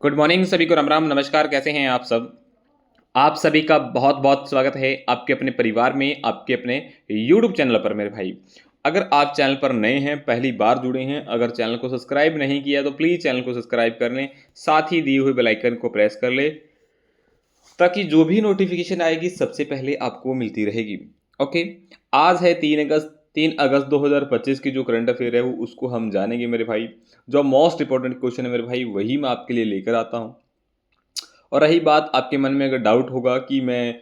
Good morning सभी को, राम राम, नमस्कार। कैसे हैं आप सब? आप सभी का बहुत बहुत स्वागत है आपके अपने परिवार में, आपके अपने यूट्यूब चैनल पर मेरे भाई। अगर आप चैनल पर नए हैं, पहली बार जुड़े हैं, अगर चैनल को सब्सक्राइब नहीं किया तो प्लीज़ चैनल को सब्सक्राइब कर लें, साथ ही दिए हुए बेल आइकन को प्रेस कर लें ताकि जो भी नोटिफिकेशन आएगी सबसे पहले आपको मिलती रहेगी। ओके। आज है 3 अगस्त 2025 की जो करंट अफेयर है वो उसको हम जानेंगे मेरे भाई। जो मोस्ट इंपॉर्टेंट क्वेश्चन है मेरे भाई वही मैं आपके लिए लेकर आता हूँ। और रही बात, आपके मन में अगर डाउट होगा कि मैं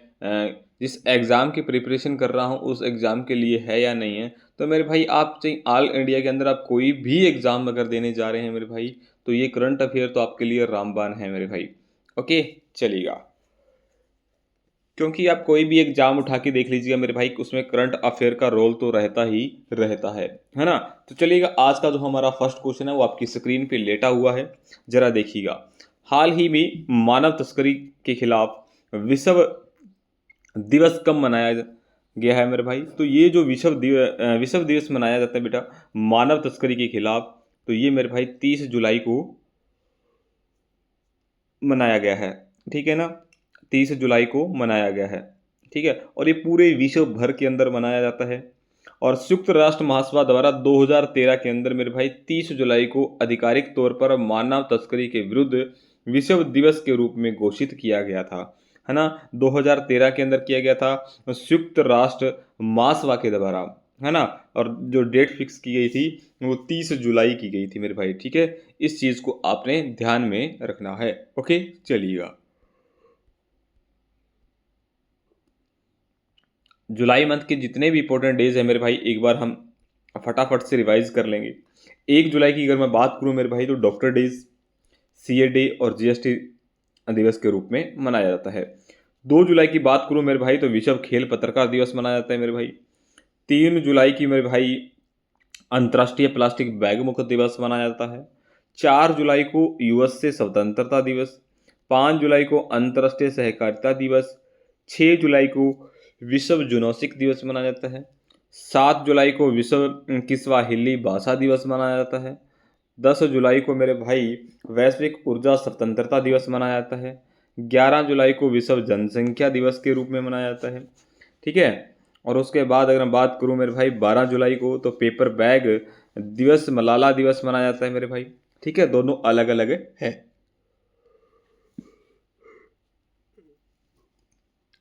जिस एग्ज़ाम की प्रिपरेशन कर रहा हूँ उस एग्ज़ाम के लिए है या नहीं है, तो मेरे भाई आप चाहे ऑल इंडिया के अंदर आप कोई भी एग्ज़ाम अगर देने जा रहे हैं मेरे भाई, तो ये करंट अफेयर तो आपके लिए रामबाण है मेरे भाई। ओके, चलिएगा। क्योंकि आप कोई भी एग्जाम उठा के देख लीजिएगा मेरे भाई, उसमें करंट अफेयर का रोल तो रहता ही रहता है ना। तो चलिएगा, आज का जो हमारा फर्स्ट क्वेश्चन है वो आपकी स्क्रीन पे लेटा हुआ है, जरा देखिएगा। हाल ही में मानव तस्करी के खिलाफ विश्व दिवस कब मनाया गया है मेरे भाई? तो ये जो विश्व दिवस मनाया जाता है बेटा मानव तस्करी के खिलाफ, तो ये मेरे भाई 30 जुलाई को मनाया गया है। ठीक है ना, 30 जुलाई को मनाया गया है। ठीक है, और ये पूरे विश्व भर के अंदर मनाया जाता है। और संयुक्त राष्ट्र महासभा द्वारा 2013 के अंदर मेरे भाई 30 जुलाई को आधिकारिक तौर पर मानव तस्करी के विरुद्ध विश्व दिवस के रूप में घोषित किया गया था, है ना। 2013 के अंदर किया गया था संयुक्त राष्ट्र महासभा के द्वारा, है ना। और जो डेट फिक्स की गई थी वो 30 जुलाई की गई थी मेरे भाई। ठीक है, इस चीज़ को आपने ध्यान में रखना है। ओके, चलिएगा। जुलाई मंथ के जितने भी इंपॉर्टेंट डेज हैं मेरे भाई, एक बार हम फटाफट से रिवाइज कर लेंगे। 1 जुलाई की अगर मैं बात करूं मेरे भाई, तो डॉक्टर डेज, सीए डे और जीएसटी दिवस के रूप में मनाया जाता है। 2 जुलाई की बात करूं मेरे भाई, तो विश्व खेल पत्रकार दिवस मनाया जाता है मेरे भाई। 3 जुलाई की मेरे भाई अंतर्राष्ट्रीय प्लास्टिक बैग मुक्त दिवस मनाया जाता है। 4 जुलाई को यूएस से स्वतंत्रता दिवस। 5 जुलाई को अंतर्राष्ट्रीय सहकारिता दिवस। 6 जुलाई को विश्व जुनोसिक दिवस मनाया जाता है। 7 जुलाई को विश्व किस्वाहिली भाषा दिवस मनाया जाता है। 10 जुलाई को मेरे भाई वैश्विक ऊर्जा स्वतंत्रता दिवस मनाया जाता है। 11 जुलाई को विश्व जनसंख्या दिवस के रूप में मनाया जाता है। ठीक है, और उसके बाद अगर मैं बात करूं मेरे भाई 12 जुलाई को, तो पेपर बैग दिवस, मलाला दिवस मनाया जाता है मेरे भाई। ठीक है, दोनों अलग अलग है।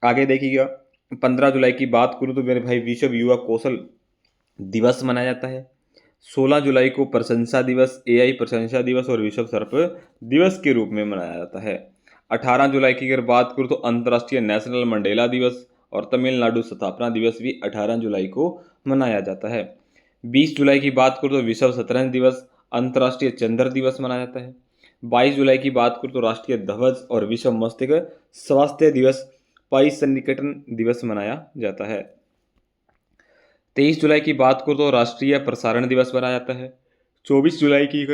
आगे देखिएगा, 15 जुलाई की बात करूं तो मेरे भाई विश्व युवा कौशल दिवस मनाया जाता है। 16 जुलाई को प्रशंसा दिवस, एआई प्रशंसा दिवस और विश्व सर्प दिवस के रूप में मनाया जाता है। 18 जुलाई की अगर बात करूं तो अंतर्राष्ट्रीय नेशनल मंडेला दिवस और तमिलनाडु स्थापना दिवस भी 18 जुलाई को मनाया जाता है। 20 जुलाई की बात करूं तो विश्व शतरंज दिवस, अंतर्राष्ट्रीय चंद्र दिवस मनाया जाता है। 22 जुलाई की बात करूं तो राष्ट्रीय ध्वज और विश्व मस्तिष्क स्वास्थ्य दिवस, पाई सन्निकटन दिवस मनाया जाता है। 23 जुलाई की बात करूं तो राष्ट्रीय प्रसारण दिवस मनाया जाता है। 24 जुलाई की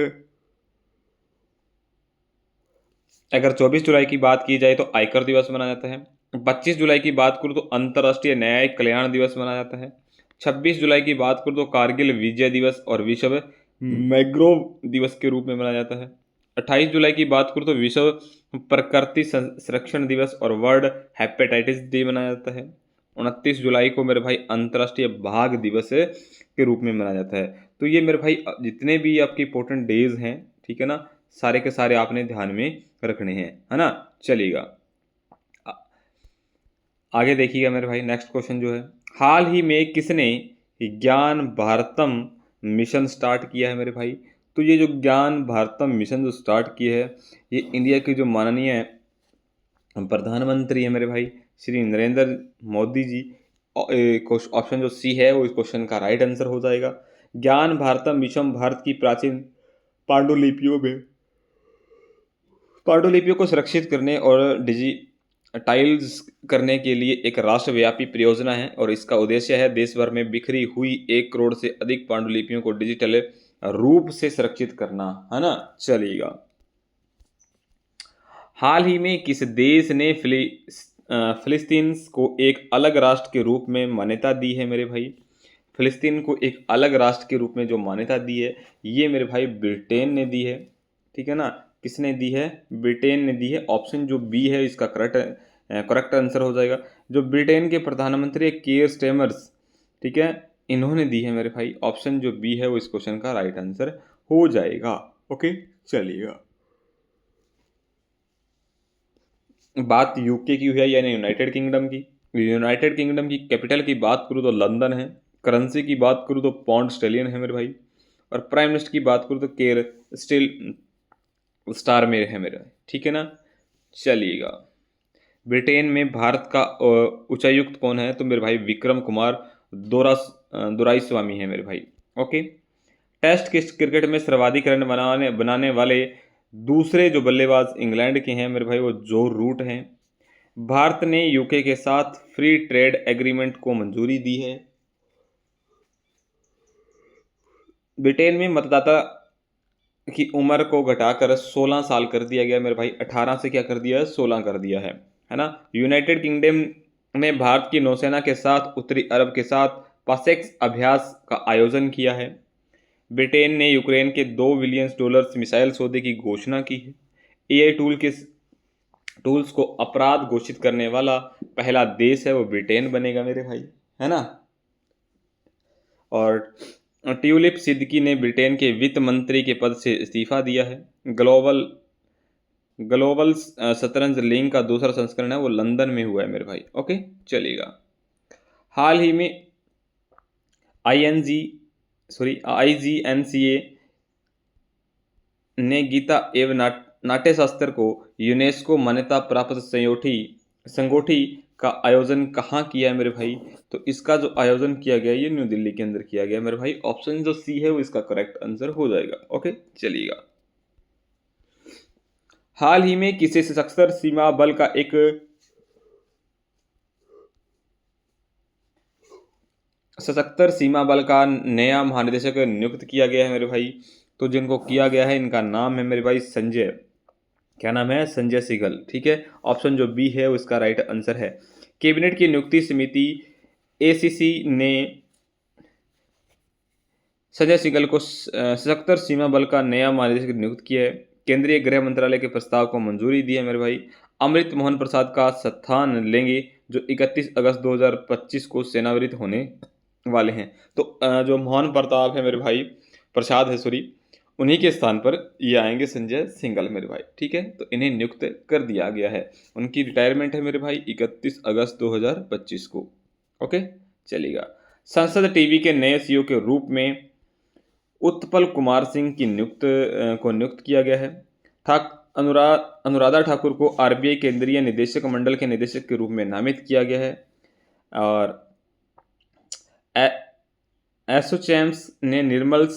अगर 24 जुलाई की बात की जाए तो आयकर दिवस मनाया जाता है। 25 जुलाई की बात करूं तो अंतर्राष्ट्रीय न्यायिक कल्याण दिवस मनाया जाता है। 26 जुलाई की बात करूं तो कारगिल विजय दिवस और विश्व मैंग्रोव दिवस के रूप में मनाया जाता है। 28 जुलाई की बात करूं तो विश्व प्रकृति संरक्षण दिवस और वर्ल्ड हेपेटाइटिस डे मनाया जाता है। 29 जुलाई को मेरे भाई अंतर्राष्ट्रीय बाघ दिवस के रूप में मनाया जाता है। तो ये मेरे भाई जितने भी आपके इंपॉर्टेंट डेज हैं, ठीक है ना, सारे के सारे आपने ध्यान में रखने हैं, है ना। चलिएगा, आ- आगे देखिएगा मेरे भाई। नेक्स्ट क्वेश्चन जो है, हाल ही में किसने ज्ञान भारतम मिशन स्टार्ट किया है मेरे भाई? तो ये जो ज्ञान भारतम मिशन जो स्टार्ट किया है, ये इंडिया के जो माननीय प्रधानमंत्री है मेरे भाई श्री नरेंद्र मोदी जी। ऑप्शन जो सी है वो इस क्वेश्चन का राइट आंसर हो जाएगा। ज्ञान भारतम मिशन भारत की प्राचीन पांडुलिपियों में पांडुलिपियों को सुरक्षित करने और डिजिटाइज करने के लिए एक राष्ट्रव्यापी परियोजना है, और इसका उद्देश्य है देश भर में बिखरी हुई 1 करोड़ से अधिक पांडुलिपियों को डिजिटल रूप से सुरक्षित करना, है ना। चलिएगा, हाल ही में किस देश ने फिलिस्तीन को एक अलग राष्ट्र के रूप में मान्यता दी है मेरे भाई? फिलिस्तीन को एक अलग राष्ट्र के रूप में जो मान्यता दी है, ये मेरे भाई ब्रिटेन ने दी है। ठीक है ना, किसने दी है? ब्रिटेन ने दी है। ऑप्शन जो बी है इसका करेक्ट आंसर हो जाएगा। जो ब्रिटेन के प्रधानमंत्री केयर स्टेमर्स, ठीक है, इन्होंने दी है मेरे भाई। ऑप्शन जो बी है वो इस क्वेश्चन का राइट आंसर हो जाएगा। ओके, चलिएगा। बात यूके की हुई है यानी यूनाइटेड किंगडम की। यूनाइटेड किंगडम की कैपिटल की बात करूँ तो लंदन है। करेंसी की बात करूँ तो पौंड स्टेलियन है मेरे भाई। और प्राइम मिनिस्टर की बात करूँ तो केयर स्टिल स्टार में है मेरे, ठीक है ना। चलिएगा। ब्रिटेन में भारत का उच्चायुक्त कौन है? तो मेरे भाई विक्रम कुमार दोराई स्वामी है मेरे भाई। ओके। टेस्ट क्रिकेट में सर्वाधिक रन बनाने वाले दूसरे जो बल्लेबाज इंग्लैंड के हैं मेरे भाई वो जो रूट हैं। भारत ने यूके के साथ फ्री ट्रेड एग्रीमेंट को मंजूरी दी है। ब्रिटेन में मतदाता की उम्र को घटाकर 16 साल कर दिया गया मेरे भाई। 18 से क्या कर दिया है? 16 कर दिया है ना। यूनाइटेड किंगडम ने भारत की नौसेना के साथ उत्तरी अरब के साथ पासेक्स अभ्यास का आयोजन किया है। ब्रिटेन ने यूक्रेन के $2 बिलियन मिसाइल सौदे की घोषणा की है। एआई टूल्स को अपराध घोषित करने वाला पहला देश है वो ब्रिटेन बनेगा मेरे भाई, है ना। और ट्यूलिप सिद्दीकी ने ब्रिटेन के वित्त मंत्री के पद से इस्तीफा दिया है। ग्लोबल शतरंज लीग का दूसरा संस्करण है वो लंदन में हुआ है मेरे भाई। ओके, चलिएगा। हाल ही में IGNCA ने गीता एवं नाट्यशास्त्र को यूनेस्को मान्यता प्राप्त संगोष्ठी का आयोजन कहाँ किया है मेरे भाई? तो इसका जो आयोजन किया गया ये न्यू दिल्ली के अंदर किया गया मेरे भाई। ऑप्शन जो सी है वो इसका करेक्ट आंसर हो जाएगा। ओके, चलिएगा। हाल ही में किसी सशस्त्र सीमा बल का एक सशस्त्र सीमा बल का नया महानिदेशक नियुक्त किया गया है मेरे भाई। तो जिनको किया गया है इनका नाम है मेरे भाई संजय, क्या नाम है? संजय सिंघल, ठीक है। ऑप्शन जो बी है उसका राइट आंसर है। कैबिनेट की नियुक्ति समिति ACC ने संजय सिंघल को सशस्त्र सीमा बल का नया महानिदेशक नियुक्त किया है। केंद्रीय गृह मंत्रालय के प्रस्ताव को मंजूरी दी है मेरे भाई। अमृत मोहन प्रसाद का स्थान लेंगे जो 31 अगस्त 2025 को सेवानिवृत्त होने वाले हैं। तो जो मोहन प्रताप है मेरे भाई, प्रसाद है सॉरी, उन्हीं के स्थान पर ये आएंगे संजय सिंघल मेरे भाई, ठीक है। तो इन्हें नियुक्त कर दिया गया है। उनकी रिटायरमेंट है मेरे भाई 31 अगस्त 2025 को। ओके, चलिएगा। संसद टीवी के नए CEO के रूप में उत्पल कुमार सिंह की नियुक्त किया गया है। अनुराधा ठाकुर को RBI केंद्रीय निदेशक मंडल के निदेशक के रूप में नामित किया गया है। और एसोचैम्स ने निर्मल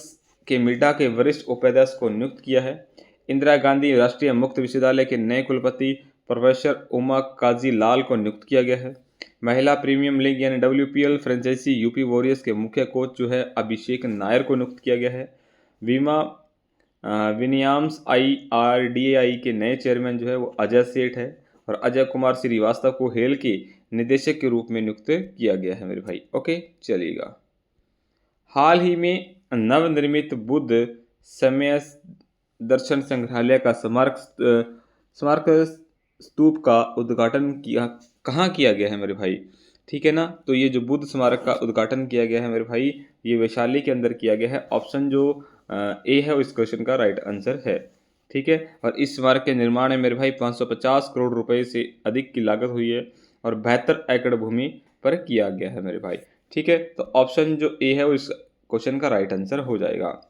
के मिडा के वरिष्ठ उपाध्यक्ष को नियुक्त किया है। इंदिरा गांधी राष्ट्रीय मुक्त विश्वविद्यालय के नए कुलपति प्रोफेसर उमा काजी लाल को नियुक्त किया गया है। महिला प्रीमियम लीग यानी WPL फ्रेंचाइजी यूपी वॉरियर्स के मुख्य कोच जो है अभिषेक नायर को नियुक्त किया गया है। विनियाम्स IRDAI के नए चेयरमैन जो है वो अजय सेठ है। और अजय कुमार श्रीवास्तव को हेल के निदेशक के रूप में नियुक्त किया गया है मेरे भाई। ओके, चलिएगा। हाल ही में नवनिर्मित बुद्ध समय दर्शन संग्रहालय का स्मारक स्तूप का उद्घाटन कहाँ किया गया है मेरे भाई? ठीक है ना। तो ये जो बुद्ध स्मारक का उद्घाटन किया गया है मेरे भाई ये वैशाली के अंदर किया गया है। ऑप्शन जो ए है उस क्वेश्चन का राइट आंसर है, ठीक है। और इस स्मारक के निर्माण में मेरे भाई 550 करोड़ रुपए से अधिक की लागत हुई है और 72 एकड़ भूमि पर किया गया है मेरे भाई, ठीक है। तो ऑप्शन जो ए है वो इस क्वेश्चन का राइट आंसर हो जाएगा।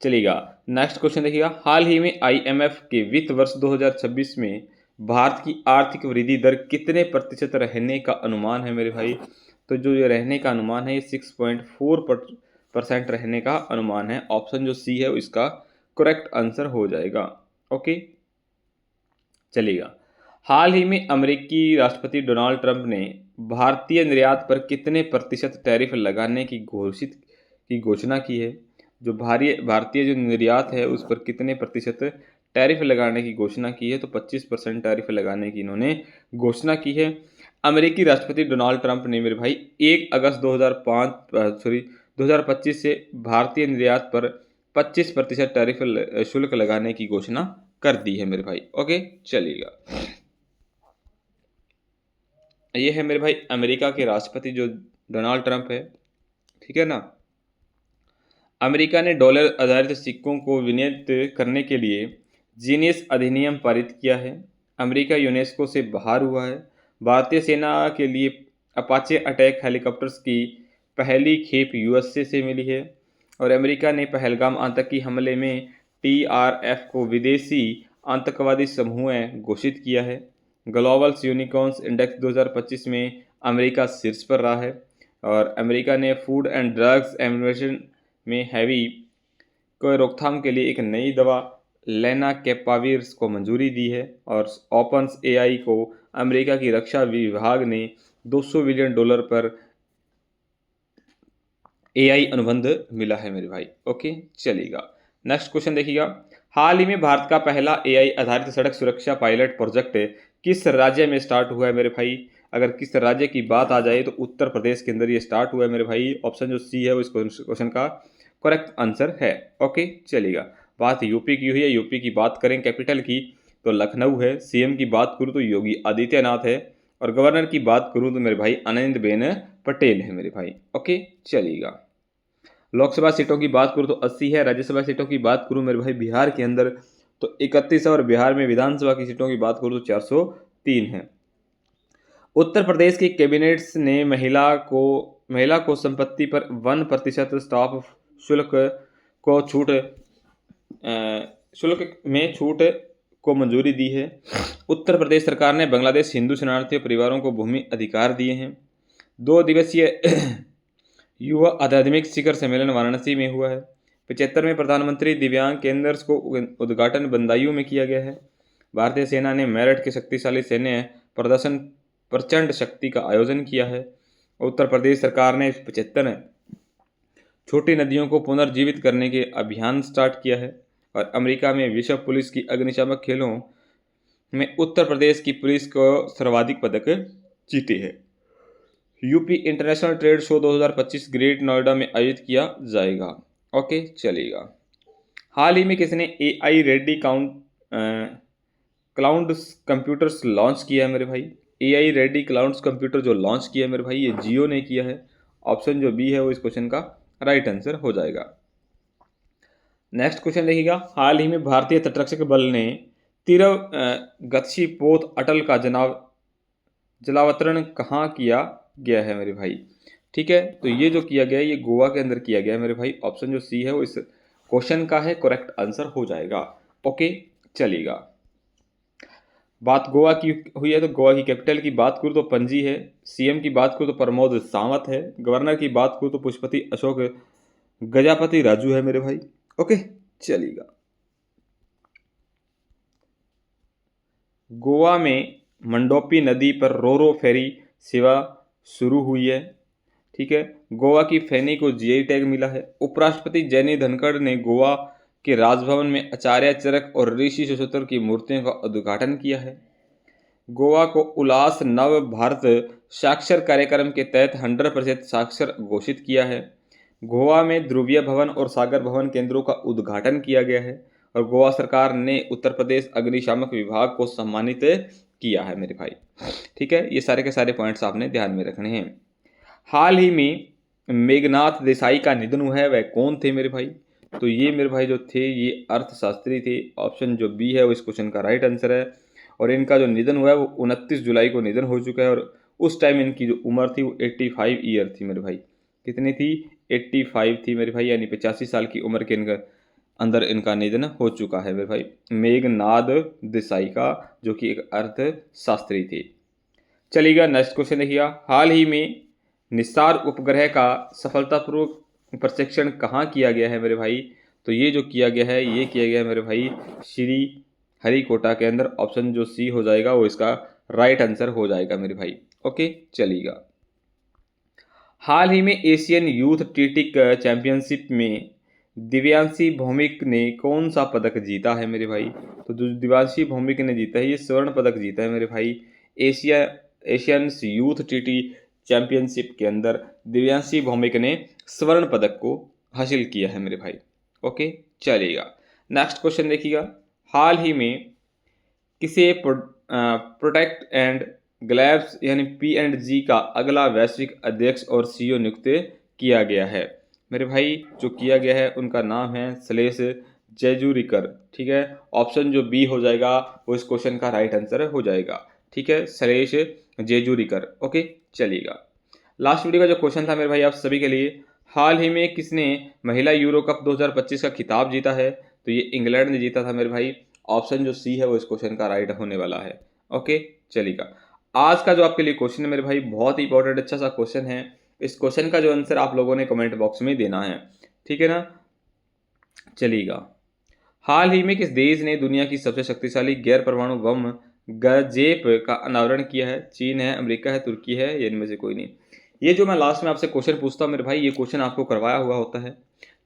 चलिएगा, नेक्स्ट क्वेश्चन देखिएगा। हाल ही में IMF के वित्त वर्ष 2026 में भारत की आर्थिक वृद्धि दर कितने प्रतिशत रहने का अनुमान है मेरे भाई? तो जो ये रहने का अनुमान है ये 6.4% रहने का अनुमान है। ऑप्शन जो सी है इसका करेक्ट आंसर हो जाएगा। ओके, चलिएगा। हाल ही में अमेरिकी राष्ट्रपति डोनाल्ड ट्रंप ने भारतीय निर्यात पर कितने प्रतिशत टैरिफ लगाने की घोषणा की है? जो भारतीय जो निर्यात है उस पर कितने प्रतिशत टैरिफ लगाने की घोषणा की है? तो 25% टैरिफ लगाने की इन्होंने घोषणा की है। अमेरिकी राष्ट्रपति डोनाल्ड ट्रंप ने मेरे भाई 1 अगस्त 2025 से भारतीय निर्यात पर 25% टैरिफ शुल्क लगाने की घोषणा कर दी है मेरे भाई। ओके चलिएगा, ये है मेरे भाई अमेरिका के राष्ट्रपति जो डोनाल्ड ट्रंप है, ठीक है ना। अमेरिका ने डॉलर आधारित सिक्कों को विनियमित करने के लिए जीनियस अधिनियम पारित किया है। अमेरिका यूनेस्को से बाहर हुआ है। भारतीय सेना के लिए अपाचे अटैक हेलीकॉप्टर्स की पहली खेप यूएसए से मिली है। और अमेरिका ने पहलगाम आतंकी हमले में टीआरएफ को विदेशी आतंकवादी समूह घोषित किया है। ग्लोबल यूनिकॉर्न्स इंडेक्स 2025 में अमेरिका शीर्ष पर रहा है। और अमेरिका ने फूड एंड ड्रग्स एडमिनिस्ट्रेशन में हैवी को रोकथाम के लिए एक नई दवा लेनाकेपाविर को मंजूरी दी है। और ओपन एआई को अमेरिका की रक्षा विभाग ने $200 बिलियन पर एआई अनुबंध मिला है मेरे भाई। ओके चलिएगा, नेक्स्ट क्वेश्चन देखिएगा। हाल ही में भारत का पहला एआई आधारित सड़क सुरक्षा पायलट प्रोजेक्ट किस राज्य में स्टार्ट हुआ है मेरे भाई? अगर किस राज्य की बात आ जाए तो उत्तर प्रदेश के अंदर ये स्टार्ट हुआ है मेरे भाई। ऑप्शन जो सी है वो इस क्वेश्चन का करेक्ट आंसर है। ओके चलिएगा, बात यूपी की हुई है। यूपी की बात करें कैपिटल की तो लखनऊ है। सीएम की बात करूँ तो योगी आदित्यनाथ है। और गवर्नर की बात करूँ तो मेरे भाई आनंदीबेन पटेल है मेरे भाई। ओके चलिएगा, लोकसभा सीटों की बात करूँ तो 80 है। राज्यसभा सीटों की बात करूँ मेरे भाई बिहार के अंदर तो 31 है। और बिहार में विधानसभा की सीटों की बात करूँ तो 403 है। उत्तर प्रदेश की कैबिनेट्स ने महिला को संपत्ति पर 1% स्टाफ शुल्क में छूट को मंजूरी दी है। उत्तर प्रदेश सरकार ने बांग्लादेश हिंदू शरणार्थी परिवारों को भूमि अधिकार दिए हैं। 2 दिवसीय युवा आध्यात्मिक शिखर सम्मेलन वाराणसी में हुआ है। 75वें प्रधानमंत्री दिव्यांग केंद्र को उद्घाटन बदायूं में किया गया है। भारतीय सेना ने मेरठ के शक्तिशाली सैन्य प्रदर्शन प्रचंड शक्ति का आयोजन किया है। उत्तर प्रदेश सरकार ने 75 छोटी नदियों को पुनर्जीवित करने के अभियान स्टार्ट किया है। और अमेरिका में विश्व पुलिस की अग्निशामक खेलों में उत्तर प्रदेश की पुलिस को सर्वाधिक पदक जीते हैं। UP international trade show 2025 great Noida में आयोजित किया जाएगा। ओके चलिएगा, हाल ही में किसने AI ready cloud computers launch किया है मेरे भाई? एआई रेडी क्लाउड कंप्यूटर जो लॉन्च किया है मेरे भाई ये जियो ने किया है। ऑप्शन जो बी है वो इस क्वेश्चन का राइट आंसर हो जाएगा। नेक्स्ट क्वेश्चन देखिएगा। हाल ही में भारतीय तटरक्षक बल ने तिरवगत्सी पोत अटल का जलावतरण कहाँ किया गया है मेरे भाई? ठीक है, तो ये जो किया गया है ये गोवा के अंदर किया गया है मेरे भाई। ऑप्शन जो सी है वो इस क्वेश्चन का है करेक्ट आंसर हो जाएगा। ओके चलिएगा, बात गोवा की हुई है तो गोवा की कैपिटल की बात करूँ तो पणजी है। सीएम की बात करूँ तो प्रमोद सावंत है। गवर्नर की बात करूँ तो पुष्पति अशोक गजापति राजू है मेरे भाई। ओके चलिएगा, गोवा में मंडोपी नदी पर रोरो फेरी सेवा शुरू हुई है। ठीक है, गोवा की फेनी को जीआई टैग मिला है। उपराष्ट्रपति जैनी धनखड़ ने गोवा के राजभवन में आचार्य चरक और ऋषि सुश्रुतर की मूर्तियों का उद्घाटन किया है। गोवा को उल्लास नव भारत साक्षर कार्यक्रम के तहत 100% साक्षर घोषित किया है। गोवा में ध्रुवीय भवन और सागर भवन केंद्रों का उद्घाटन किया गया है। और गोवा सरकार ने उत्तर प्रदेश अग्निशामक विभाग को सम्मानित किया है मेरे भाई। ठीक है, ये सारे के सारे पॉइंट्स आपने ध्यान में रखने हैं। हाल ही में मेघनाथ देसाई का निधन हुआ है, वह कौन थे मेरे भाई? तो ये मेरे भाई जो थे ये अर्थशास्त्री थे। ऑप्शन जो बी है वो इस क्वेश्चन का राइट आंसर है। और इनका जो निधन हुआ है वो 29 जुलाई को निधन हो चुका है। और उस टाइम इनकी जो उम्र थी वो 85 ईयर थी मेरे भाई। कितनी थी? 85 थी मेरे भाई, यानी 85 साल की उम्र के अंदर इनका निधन हो चुका है मेरे भाई, मेघनाद देसाई का, जो कि एक अर्थशास्त्री थे। चलिएगा नेक्स्ट क्वेश्चन देखिएगा। हाल ही में निस्सार उपग्रह का सफलतापूर्वक प्रशिक्षण कहाँ किया गया है मेरे भाई? तो ये जो किया गया है ये किया गया है मेरे भाई श्री हरिकोटा के अंदर। ऑप्शन जो सी हो जाएगा वो इसका राइट आंसर हो जाएगा मेरे भाई। ओके चलिएगा, हाल ही में एशियन यूथ एथलेटिक चैंपियनशिप में दिव्यांशी भौमिक ने कौन सा पदक जीता है मेरे भाई? तो जो दिव्यांशी भौमिक ने जीता है ये स्वर्ण पदक जीता है मेरे भाई। एशियन यूथ टीटी चैंपियनशिप के अंदर दिव्यांशी भौमिक ने स्वर्ण पदक को हासिल किया है मेरे भाई। ओके चलिएगा। नेक्स्ट क्वेश्चन देखिएगा, हाल ही में किसे प्रोटेक्ट एंड ग्लैब्स यानी P&G का अगला वैश्विक अध्यक्ष और CEO नियुक्त किया गया है? मेरे भाई जो किया गया है उनका नाम है शैलेश जेजुरीकर। ठीक है, ऑप्शन जो बी हो जाएगा वो इस क्वेश्चन का राइट आंसर हो जाएगा। ठीक है, शैलेश जेजुरीकर। ओके चलिएगा। लास्ट वीडियो का जो क्वेश्चन था मेरे भाई आप सभी के लिए, हाल ही में किसने महिला यूरो कप 2025 का खिताब जीता है? तो ये इंग्लैंड ने जीता था मेरे भाई। ऑप्शन जो सी है वो इस क्वेश्चन का राइट होने वाला है। ओके चलिएगा। आज का जो आपके लिए क्वेश्चन है मेरे भाई बहुत ही इंपॉर्टेंट अच्छा सा क्वेश्चन है। इस क्वेश्चन का जो आंसर आप लोगों ने कमेंट बॉक्स में देना है, ठीक है ना। चलिएगा, हाल ही में किस देश ने दुनिया की सबसे शक्तिशाली गैर परमाणु बम गजेप का अनावरण किया है? चीन है, अमेरिका है, तुर्की है, या इनमें से कोई नहीं। ये जो मैं लास्ट में आपसे क्वेश्चन पूछता हूँ मेरे भाई, ये क्वेश्चन आपको करवाया हुआ होता है,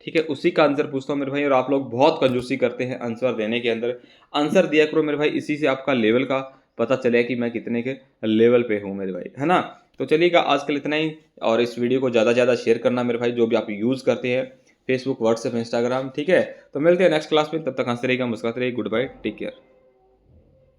ठीक है, उसी का आंसर पूछता हूँ मेरे भाई। और आप लोग बहुत कंजूसी करते हैं आंसर देने के अंदर। आंसर दिया करो मेरे भाई, इसी से आपका लेवल का पता चले कि मैं कितने के लेवल पे हूँ मेरे भाई, है ना। तो चलिएगा आजकल इतना ही, और इस वीडियो को ज़्यादा से ज़्यादा शेयर करना मेरे भाई, जो भी आप यूज़ करते हैं फेसबुक, व्हाट्सएप, इंस्टाग्राम, ठीक है। तो मिलते हैं नेक्स्ट क्लास में, तब तक हंसते रहिएगा, मुस्कुराते रहिए। Good bye, take care.